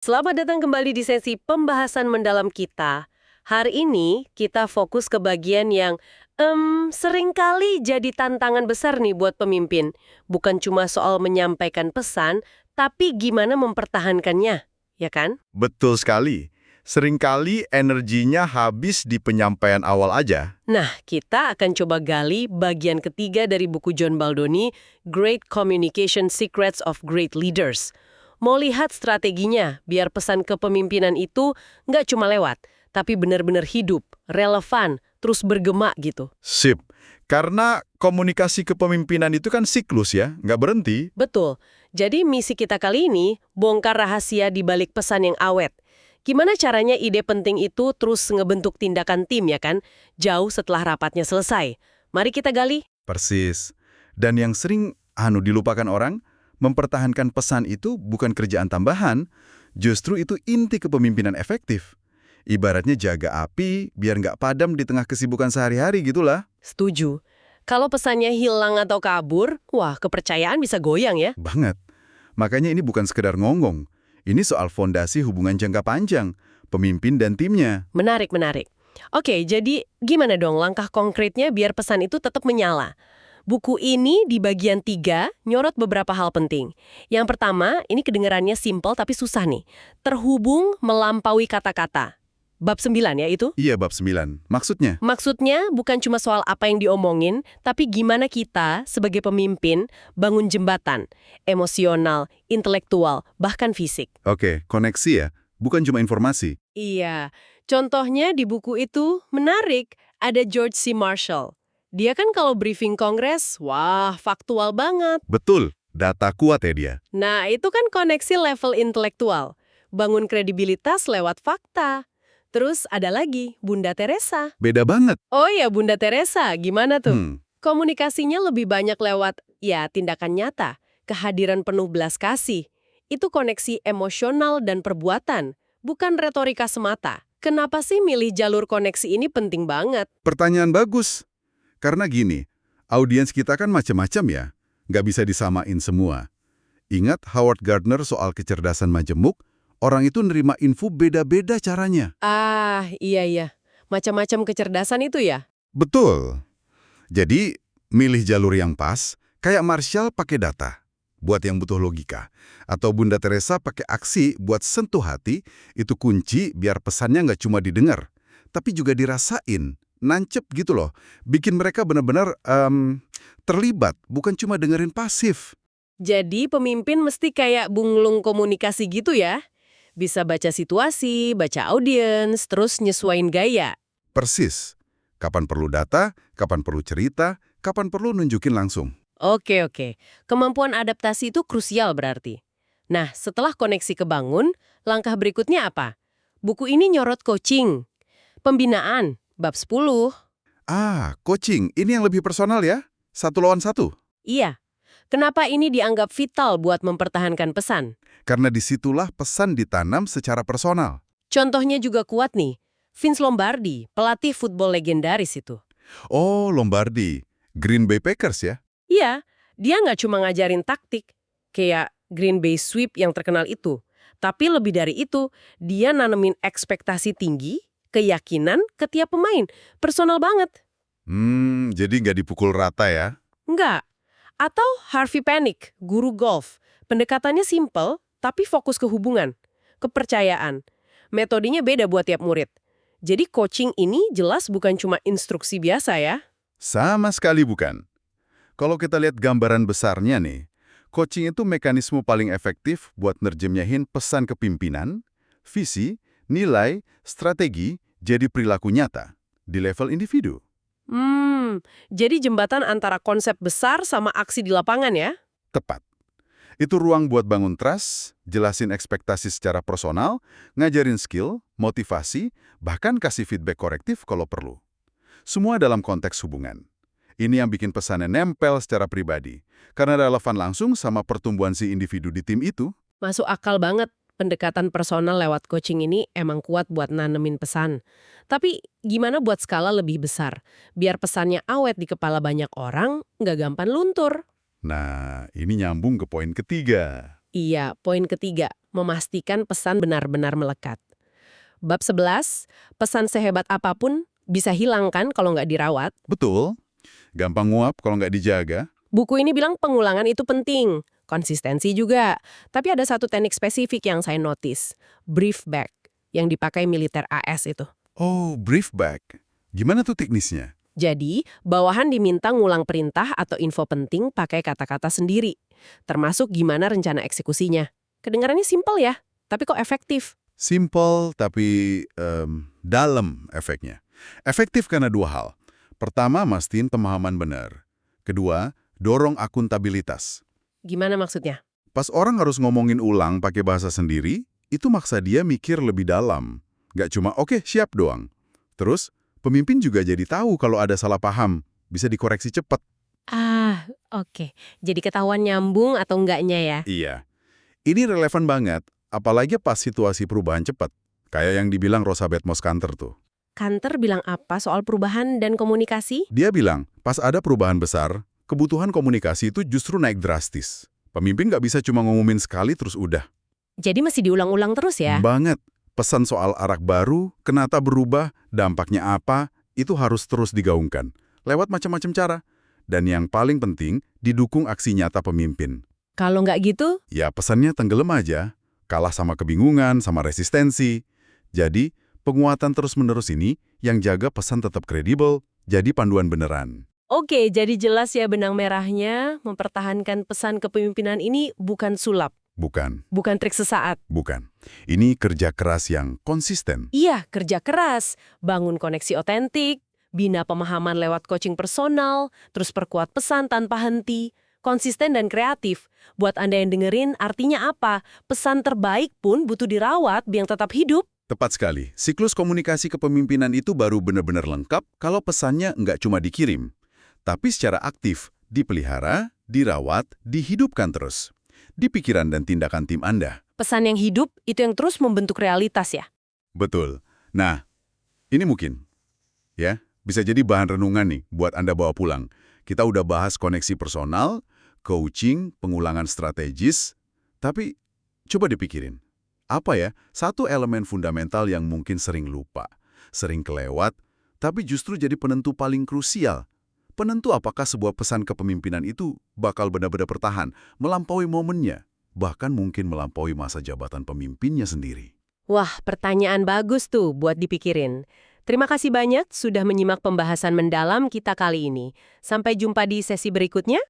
Selamat datang kembali di sesi pembahasan mendalam kita. Hari ini kita fokus ke bagian yang seringkali jadi tantangan besar nih buat pemimpin. Bukan cuma soal menyampaikan pesan, tapi gimana mempertahankannya, ya kan? Betul sekali. Seringkali energinya habis di penyampaian awal aja. Nah, kita akan coba gali bagian ketiga dari buku John Baldoni, Great Communication Secrets of Great Leaders. Mau lihat strateginya biar pesan kepemimpinan itu nggak cuma lewat, tapi benar-benar hidup, relevan, terus bergema gitu. Sip. Karena komunikasi kepemimpinan itu kan siklus ya, nggak berhenti. Betul. Jadi misi kita kali ini bongkar rahasia di balik pesan yang awet. Gimana caranya ide penting itu terus ngebentuk tindakan tim ya kan, jauh setelah rapatnya selesai. Mari kita gali. Persis. Dan yang sering dilupakan orang, mempertahankan pesan itu bukan kerjaan tambahan, justru itu inti kepemimpinan efektif. Ibaratnya jaga api biar nggak padam di tengah kesibukan sehari-hari gitulah. Setuju. Kalau pesannya hilang atau kabur, wah kepercayaan bisa goyang ya. Banget. Makanya ini bukan sekedar ngomong. Ini soal fondasi hubungan jangka panjang, pemimpin dan timnya. Menarik, menarik. Oke, jadi gimana dong langkah konkretnya biar pesan itu tetap menyala? Buku ini di bagian 3 nyorot beberapa hal penting. Yang pertama, ini kedengarannya simpel tapi susah nih. Terhubung melampaui kata-kata. Bab 9 ya itu? Iya, bab 9. Maksudnya? Maksudnya bukan cuma soal apa yang diomongin, tapi gimana kita sebagai pemimpin bangun jembatan, emosional, intelektual, bahkan fisik. Oke, koneksi ya, bukan cuma informasi. Iya, contohnya di buku itu menarik, ada George C. Marshall. Dia kan kalau briefing kongres, wah faktual banget. Betul, data kuat ya dia. Nah, itu kan koneksi level intelektual. Bangun kredibilitas lewat fakta. Terus ada lagi, Bunda Teresa. Beda banget. Oh iya, Bunda Teresa, gimana tuh? Hmm, Komunikasinya lebih banyak lewat, ya, tindakan nyata, kehadiran penuh belas kasih. Itu koneksi emosional dan perbuatan, bukan retorika semata. Kenapa sih milih jalur koneksi ini penting banget? pertanyaan bagus. Karena gini, audiens kita kan macam-macam ya, nggak bisa disamain semua. Ingat Howard Gardner soal kecerdasan majemuk, orang itu nerima info beda-beda caranya. Ah, iya. Macam-macam kecerdasan itu ya? Betul. Jadi, milih jalur yang pas, kayak Marshall pakai data, buat yang butuh logika. Atau Bunda Teresa pakai aksi buat sentuh hati, itu kunci biar pesannya nggak cuma didengar, tapi juga dirasain, nancep gitu loh. Bikin mereka benar-benar terlibat, bukan cuma dengerin pasif. Jadi pemimpin mesti kayak bunglung komunikasi gitu ya? Bisa baca situasi, baca audiens, terus nyesuain gaya. Persis. Kapan perlu data, kapan perlu cerita, kapan perlu nunjukin langsung. Oke. Kemampuan adaptasi itu krusial berarti. Nah, setelah koneksi kebangun, langkah berikutnya apa? Buku ini nyorot coaching, pembinaan, bab 10. Coaching, ini yang lebih personal ya? 1 lawan 1. Iya. Kenapa ini dianggap vital buat mempertahankan pesan? Karena disitulah pesan ditanam secara personal. Contohnya juga kuat nih. Vince Lombardi, pelatih football legendaris itu. Oh, Lombardi. Green Bay Packers ya? Iya, dia nggak cuma ngajarin taktik, kayak Green Bay Sweep yang terkenal itu. Tapi lebih dari itu, dia nanemin ekspektasi tinggi, keyakinan ke tiap pemain. Personal banget. Jadi nggak dipukul rata ya? Nggak. Atau Harvey Panic, guru golf. Pendekatannya simple, tapi fokus ke hubungan, kepercayaan. Metodenya beda buat tiap murid. Jadi coaching ini jelas bukan cuma instruksi biasa ya. Sama sekali bukan. Kalau kita lihat gambaran besarnya nih, coaching itu mekanisme paling efektif buat nerjemahin pesan kepimpinan, visi, nilai, strategi, jadi perilaku nyata di level individu. Jadi jembatan antara konsep besar sama aksi di lapangan ya? Tepat. Itu ruang buat bangun trust, jelasin ekspektasi secara personal, ngajarin skill, motivasi, bahkan kasih feedback korektif kalau perlu. Semua dalam konteks hubungan. Ini yang bikin pesannya nempel secara pribadi, karena relevan langsung sama pertumbuhan si individu di tim itu. Masuk akal banget. Pendekatan personal lewat coaching ini emang kuat buat nanemin pesan. Tapi gimana buat skala lebih besar? Biar pesannya awet di kepala banyak orang, nggak gampang luntur. Nah, ini nyambung ke poin ketiga. Iya, poin ketiga, memastikan pesan benar-benar melekat. Bab 11, pesan sehebat apapun bisa hilang kan kalau nggak dirawat. Betul. Gampang nguap kalau nggak dijaga. Buku ini bilang pengulangan itu penting, konsistensi juga. Tapi ada satu teknik spesifik yang saya notice, brief back, yang dipakai militer AS itu. Oh, brief back. Gimana tuh teknisnya? Jadi, bawahan diminta ngulang perintah atau info penting pakai kata-kata sendiri, termasuk gimana rencana eksekusinya. Kedengarannya simpel ya, tapi kok efektif? Simple tapi dalam efeknya. Efektif karena dua hal. Pertama, mastiin pemahaman benar. Kedua, dorong akuntabilitas. Gimana maksudnya? Pas orang harus ngomongin ulang pakai bahasa sendiri, itu maksa dia mikir lebih dalam. Nggak cuma, oke, siap doang. Terus, pemimpin juga jadi tahu kalau ada salah paham, bisa dikoreksi cepat. Ah, oke. Jadi ketahuan nyambung atau enggaknya ya? Iya. Ini relevan banget, apalagi pas situasi perubahan cepat. Kayak yang dibilang Rosabeth Moskanter tuh. Kanter bilang apa soal perubahan dan komunikasi? Dia bilang, pas ada perubahan besar, kebutuhan komunikasi itu justru naik drastis. Pemimpin nggak bisa cuma ngumumin sekali terus udah. Jadi masih diulang-ulang terus ya? Banget. Pesan soal arak baru, kenapa berubah, dampaknya apa, itu harus terus digaungkan. Lewat macam-macam cara. Dan yang paling penting, didukung aksi nyata pemimpin. Kalau nggak gitu, Ya pesannya tenggelam aja. Kalah sama kebingungan, sama resistensi. Jadi, penguatan terus-menerus ini yang jaga pesan tetap kredibel, jadi panduan beneran. oke, jadi jelas ya benang merahnya, mempertahankan pesan kepemimpinan ini bukan sulap, Bukan, bukan trik sesaat. bukan. Ini kerja keras yang konsisten. Iya, kerja keras, bangun koneksi otentik, bina pemahaman lewat coaching personal, terus perkuat pesan tanpa henti, konsisten dan kreatif. Buat Anda yang dengerin, artinya apa? Pesan terbaik pun butuh dirawat biar tetap hidup. Tepat sekali. Siklus komunikasi kepemimpinan itu baru benar-benar lengkap kalau pesannya nggak cuma dikirim, tapi secara aktif, dipelihara, dirawat, dihidupkan terus. Di pikiran dan tindakan tim Anda. Pesan yang hidup itu yang terus membentuk realitas ya. Betul. Nah, ini mungkin, ya, bisa jadi bahan renungan nih buat Anda bawa pulang. Kita udah bahas koneksi personal, coaching, pengulangan strategis, tapi coba dipikirin. Apa ya, satu elemen fundamental yang mungkin sering lupa, sering kelewat, tapi justru jadi penentu paling krusial. Penentu apakah sebuah pesan kepemimpinan itu bakal benar-benar bertahan, melampaui momennya, bahkan mungkin melampaui masa jabatan pemimpinnya sendiri. Wah, pertanyaan bagus tuh buat dipikirin. Terima kasih banyak sudah menyimak pembahasan mendalam kita kali ini. Sampai jumpa di sesi berikutnya.